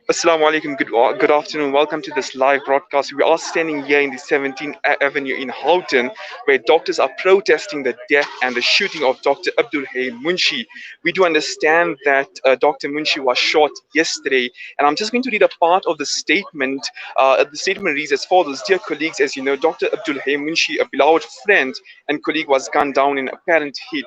Assalamu alaikum. Good afternoon. Welcome to this live broadcast. We are standing here in the 17th Avenue in Houghton, where doctors are protesting the death and the shooting of Dr. Abdulhay Munshi. We do understand that Dr. Munshi was shot yesterday, and I'm just going to read a part of the statement. The statement reads as follows: Dear colleagues, as you know, Dr. Abdulhay Munshi, a beloved friend and colleague, was gunned down in apparent heat.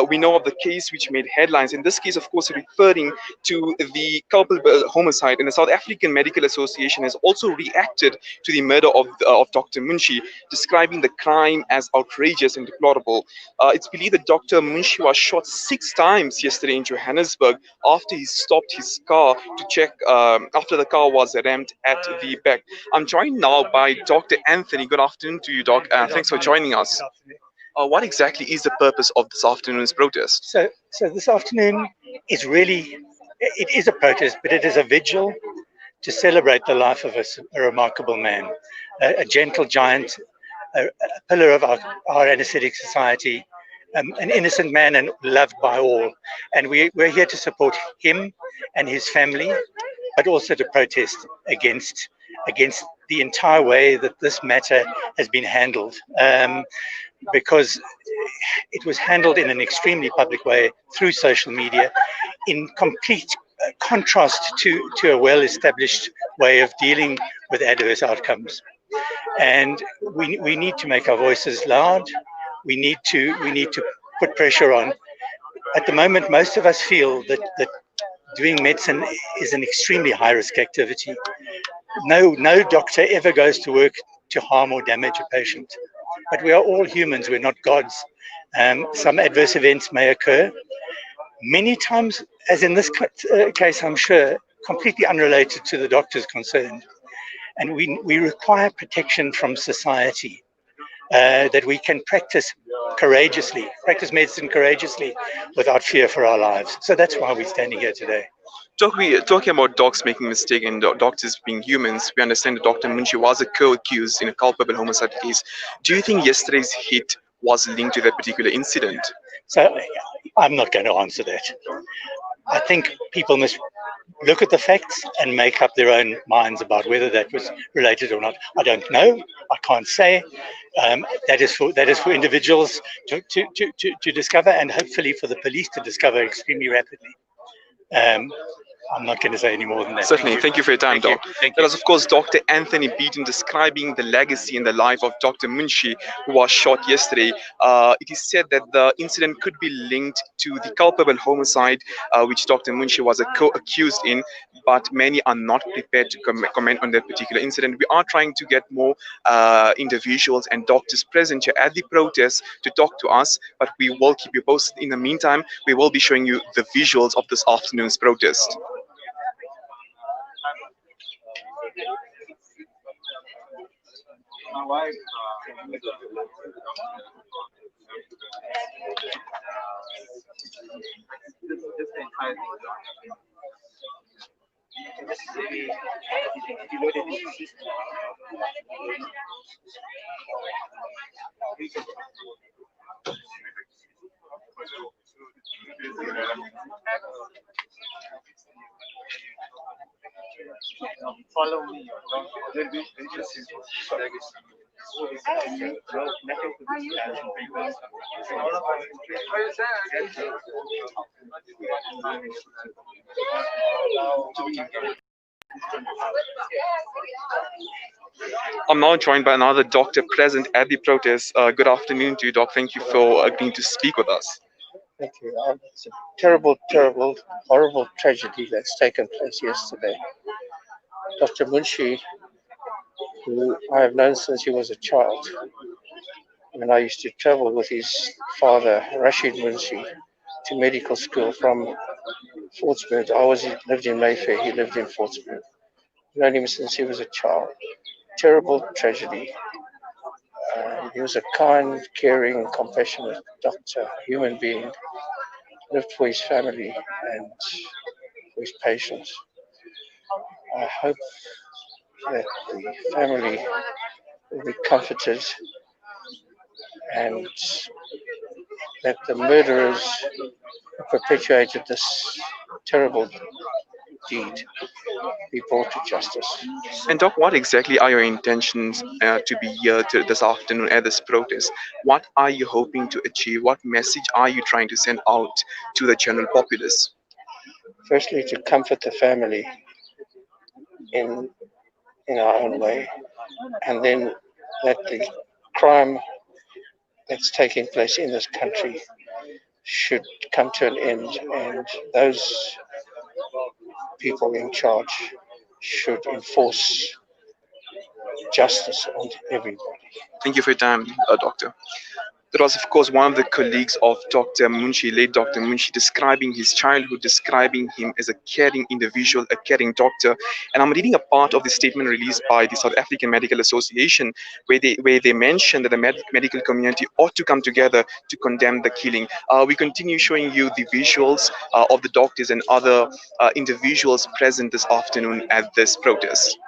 We know of the case which made headlines. In this case, of course, referring to the culpable homicide. And the South African Medical Association has also reacted to the murder of Dr. Munshi, describing the crime as outrageous and deplorable. It's believed that Dr. Munshi was shot 6 times yesterday in Johannesburg after he stopped his car to check, after the car was rammed at the back. I'm joined now by Dr. Anthony. Good afternoon to you, Doc. Thanks for joining us. What exactly is the purpose of this afternoon's protest? So this afternoon is really, it is a protest, but it is a vigil to celebrate the life of a remarkable man, a gentle giant, a pillar of our anesthetic society, an innocent man and loved by all. And we're here to support him and his family, but also to protest against the entire way that this matter has been handled. Because it was handled in an extremely public way through social media, in complete contrast to a well-established way of dealing with adverse outcomes. And we need to make our voices loud. We need to put pressure on. At the moment, most of us feel that doing medicine is an extremely high-risk activity. No doctor ever goes to work to harm or damage a patient. But we are all humans, we're not gods. Some adverse events may occur. Many times, as in this case, I'm sure, completely unrelated to the doctors concerned. And we require protection from society, that we can practice medicine courageously without fear for our lives. So that's why we're standing here today. Doc, we talking about docs making mistakes and doctors being humans. We understand that Dr. Munshi was a co-accused in a culpable homicide case. Do you think yesterday's hit was linked to that particular incident? So I'm not going to answer that. I think people must look at the facts and make up their own minds about whether that was related or not. I don't know. I can't say. That is for individuals to discover, and hopefully for the police to discover extremely rapidly. I'm not going to say any more than that. Certainly. Thank you for your time, Doc. Thank That you. was, of course, Dr. Anthony Beaton describing the legacy and the life of Dr. Munshi, who was shot yesterday. It is said that the incident could be linked to the culpable homicide, which Dr. Munshi was a co-accused in, but many are not prepared to comment on that particular incident. We are trying to get more individuals and doctors present here at the protest to talk to us, but we will keep you posted. In the meantime, we will be showing you the visuals of this afternoon's protest. Follow me. I'm now joined by another doctor present at the protest. Good afternoon to you, Doc. Thank you for agreeing to speak with us. Thank you. It's a terrible, terrible, horrible tragedy that's taken place yesterday. Dr. Munshi, who I have known since he was a child, when I used to travel with his father, Rashid Munshi, to medical school from Portsmouth. Lived in Mayfair, he lived in Portsmouth. I've known him since he was a child. Terrible tragedy. He was a kind, caring, compassionate doctor, human being, lived for his family and for his patients. I hope that the family will be comforted and that the murderers who perpetuated this terrible deed be brought to justice. And Doc, what exactly are your intentions to be here this afternoon at this protest? What are you hoping to achieve? What message are you trying to send out to the general populace? Firstly, to comfort the family in in our own way, and then that the crime that's taking place in this country should come to an end, and those people in charge should enforce justice on everybody. Thank you for your time, Doctor. That was, of course, one of the colleagues of Dr. Munshi, late Dr. Munshi, describing his childhood, describing him as a caring individual, a caring doctor. And I'm reading a part of the statement released by the South African Medical Association, where they mention that the medical community ought to come together to condemn the killing. We continue showing you the visuals of the doctors and other individuals present this afternoon at this protest.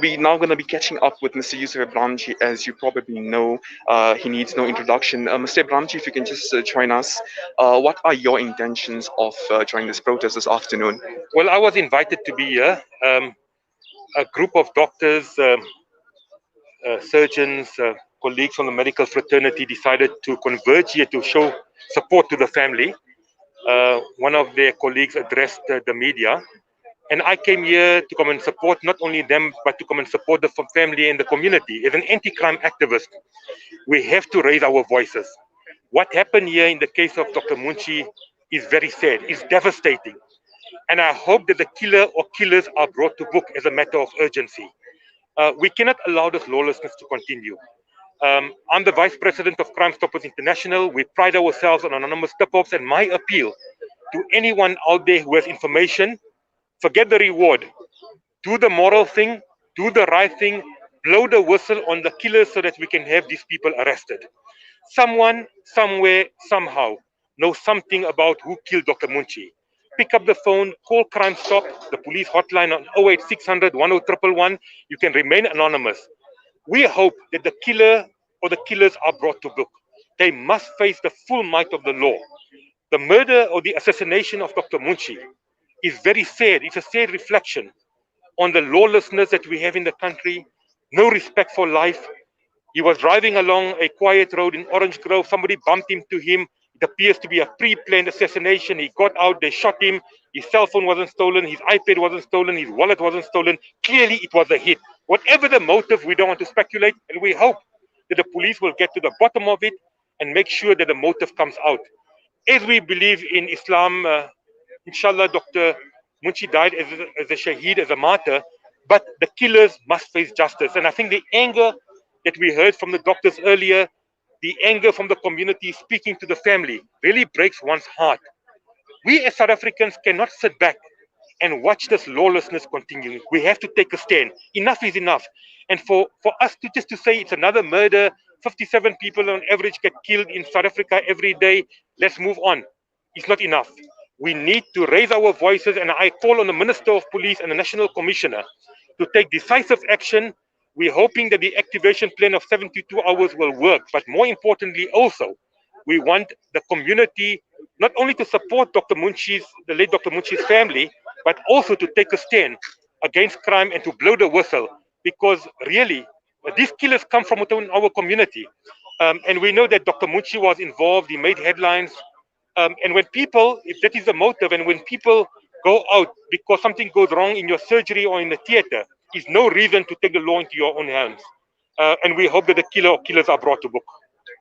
We're now going to be catching up with Mr. Yusuf Abramji. As you probably know, he needs no introduction. Mr. Abramji, if you can just join us, what are your intentions of joining this protest this afternoon? Well, I was invited to be here. A group of doctors, surgeons, colleagues from the medical fraternity decided to converge here to show support to the family. One of their colleagues addressed the media, and I came here to come and support not only them, but to come and support the family and the community. As an anti-crime activist, we have to raise our voices. What happened here in the case of Dr. Munshi is very sad, it's devastating. And I hope that the killer or killers are brought to book as a matter of urgency. We cannot allow this lawlessness to continue. I'm the Vice President of Crime Stoppers International. We pride ourselves on anonymous tip-offs, and my appeal to anyone out there who has information, forget the reward. Do the moral thing, do the right thing, blow the whistle on the killers so that we can have these people arrested. Someone, somewhere, somehow knows something about who killed Dr. Munshi. Pick up the phone, call Crime Stop, the police hotline on 08600 10111. You can remain anonymous. We hope that the killer or the killers are brought to book. They must face the full might of the law. The murder or the assassination of Dr. Munshi is very sad. It's a sad reflection on the lawlessness that we have in the country, no respect for life. He was driving along a quiet road in Orange Grove. Somebody bumped into him. It appears to be a pre-planned assassination. He got out, they shot him. His cell phone wasn't stolen, his iPad wasn't stolen, his wallet wasn't stolen. Clearly, it was a hit. Whatever the motive, we don't want to speculate, and we hope that the police will get to the bottom of it and make sure that the motive comes out. As we believe in Islam, inshallah, Dr. Munshi died as a shaheed, as a martyr, but the killers must face justice. And I think the anger that we heard from the doctors earlier, the anger from the community speaking to the family, really breaks one's heart. We as South Africans cannot sit back and watch this lawlessness continue. We have to take a stand. Enough is enough. And for us to just to say it's another murder, 57 people on average get killed in South Africa every day, let's move on. It's not enough. We need to raise our voices, and I call on the Minister of Police and the National Commissioner to take decisive action. We're hoping that the activation plan of 72 hours will work, but more importantly also, we want the community not only to support the late Dr. Munshi's family, but also to take a stand against crime and to blow the whistle, because really, these killers come from within our community. And we know that Dr. Munshi was involved, he made headlines. And when people, if that is the motive, and when people go out because something goes wrong in your surgery or in the theater, is no reason to take the law into your own hands. And we hope that the killers are brought to book.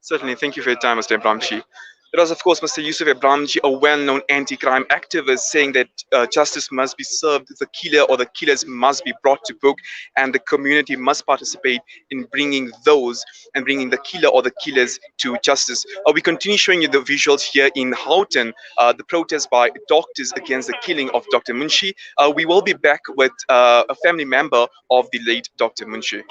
Certainly, thank you for your time, Mr. Abramji. There was, of course, Mr. Yusuf Abramji, a well-known anti-crime activist, saying that justice must be served, the killer or the killers must be brought to book, and the community must participate in bringing the killer or the killers to justice. We continue showing you the visuals here in Houghton, the protest by doctors against the killing of Dr. Munshi. We will be back with a family member of the late Dr. Munshi.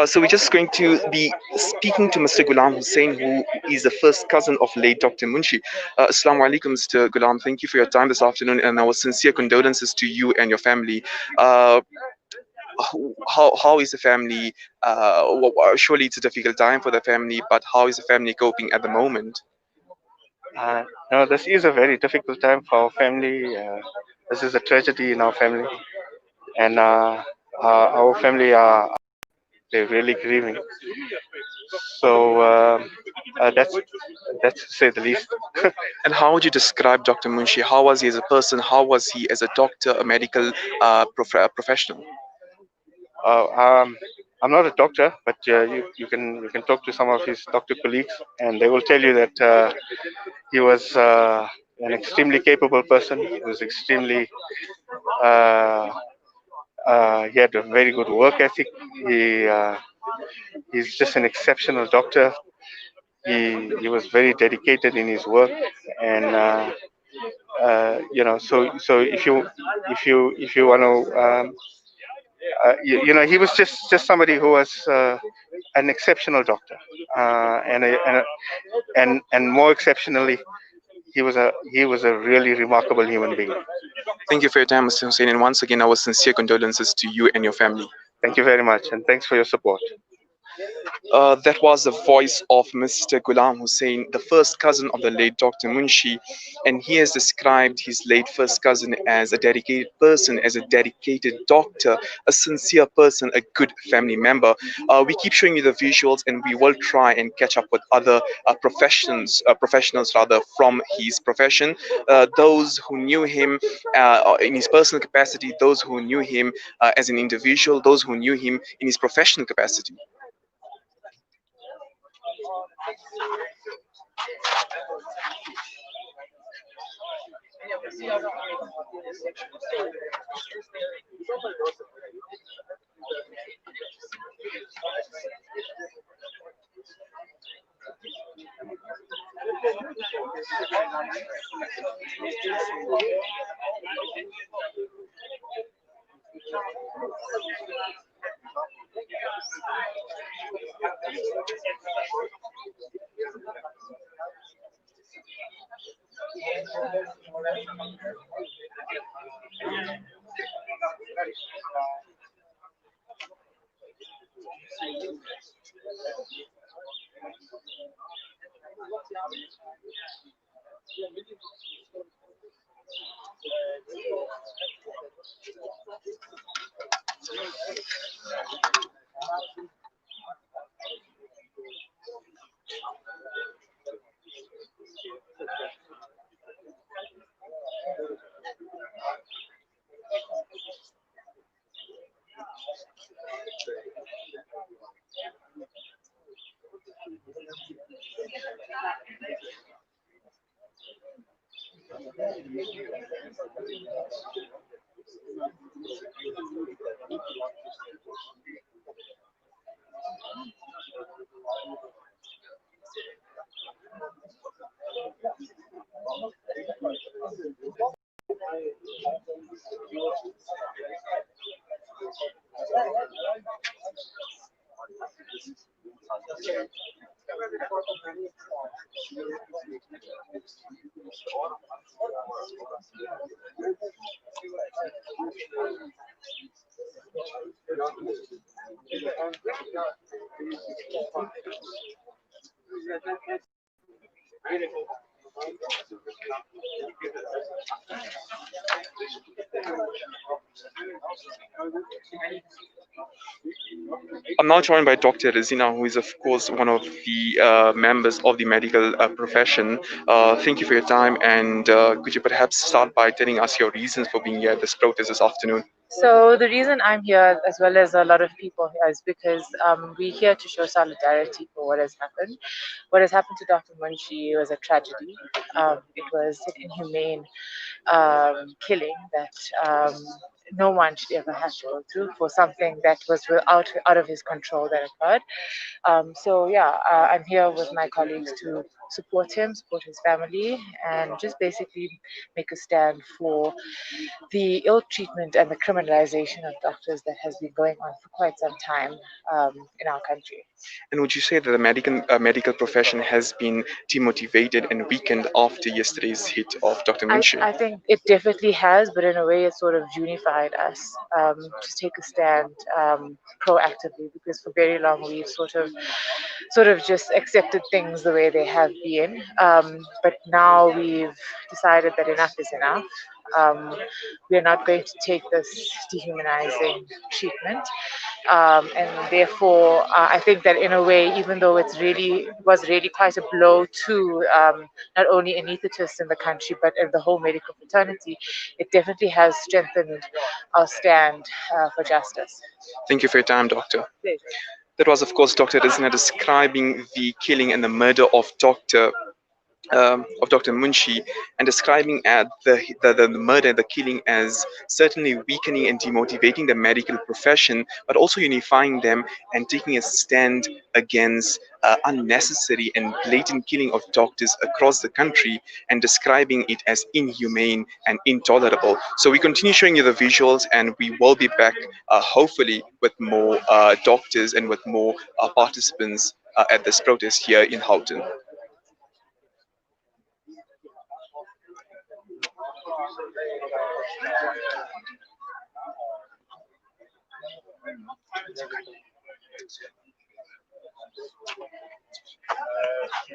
So we're just going to be speaking to Mr. Ghulam Hussain, who is the first cousin of late Dr. Munshi. Assalamu alaikum, Mr. Ghulam. Thank you for your time this afternoon, and our sincere condolences to you and your family. How is the family? Surely it's a difficult time for the family, but how is the family coping at the moment? No, this is a very difficult time for our family. This is a tragedy in our family, and our family are they're really grieving. So that's to say the least. And how would you describe Dr. Munshi? How was he as a person? How was he as a doctor, a medical professional? I'm not a doctor, but you can talk to some of his doctor colleagues, and they will tell you that he was an extremely capable person. He was extremely He had a very good work ethic. He's just an exceptional doctor. He was very dedicated in his work, and so if you want to he was just somebody who was an exceptional doctor, and more exceptionally, he was a really remarkable human being. Thank you for your time, Mr. Hussein, and once again, our sincere condolences to you and your family. Thank you very much, and thanks for your support. That was the voice of Mr. Ghulam Hussein, the first cousin of the late Dr. Munshi, and he has described his late first cousin as a dedicated person, as a dedicated doctor, a sincere person, a good family member. We keep showing you the visuals, and we will try and catch up with other professionals rather from his profession, those who knew him in his personal capacity, those who knew him as an individual, those who knew him in his professional capacity. I'm now joined by Dr. Rizina, who is, of course, one of the members of the medical profession. Thank you for your time, and could you perhaps start by telling us your reasons for being here at this protest this afternoon? So the reason I'm here, as well as a lot of people here, is because we're here to show solidarity for what has happened. What has happened to Dr. Munshi was a tragedy. It was an inhumane killing that no one should ever have to go through for something that was out of his control that occurred. I'm here with my colleagues to support him, support his family, and just basically make a stand for the ill treatment and the criminalization of doctors that has been going on for quite some time in our country. And would you say that the medical profession has been demotivated and weakened after yesterday's hit of Dr. Munshi? I think it definitely has, but in a way, it sort of unified us to take a stand proactively, because for very long we've sort of just accepted things the way they have been. But now we've decided that enough is enough. We're not going to take this dehumanizing treatment. And therefore, I think that in a way, even though was really quite a blow to not only anaesthetists in the country, but in the whole medical fraternity, it definitely has strengthened our stand for justice. Thank you for your time, Doctor. Pleasure. That was, of course, Dr. Rizina describing the killing and the murder of Dr. of Dr. Munshi, and describing the murder, the killing, as certainly weakening and demotivating the medical profession, but also unifying them and taking a stand against unnecessary and blatant killing of doctors across the country, and describing it as inhumane and intolerable. So we continue showing you the visuals, and we will be back hopefully with more doctors and with more participants at this protest here in Houghton.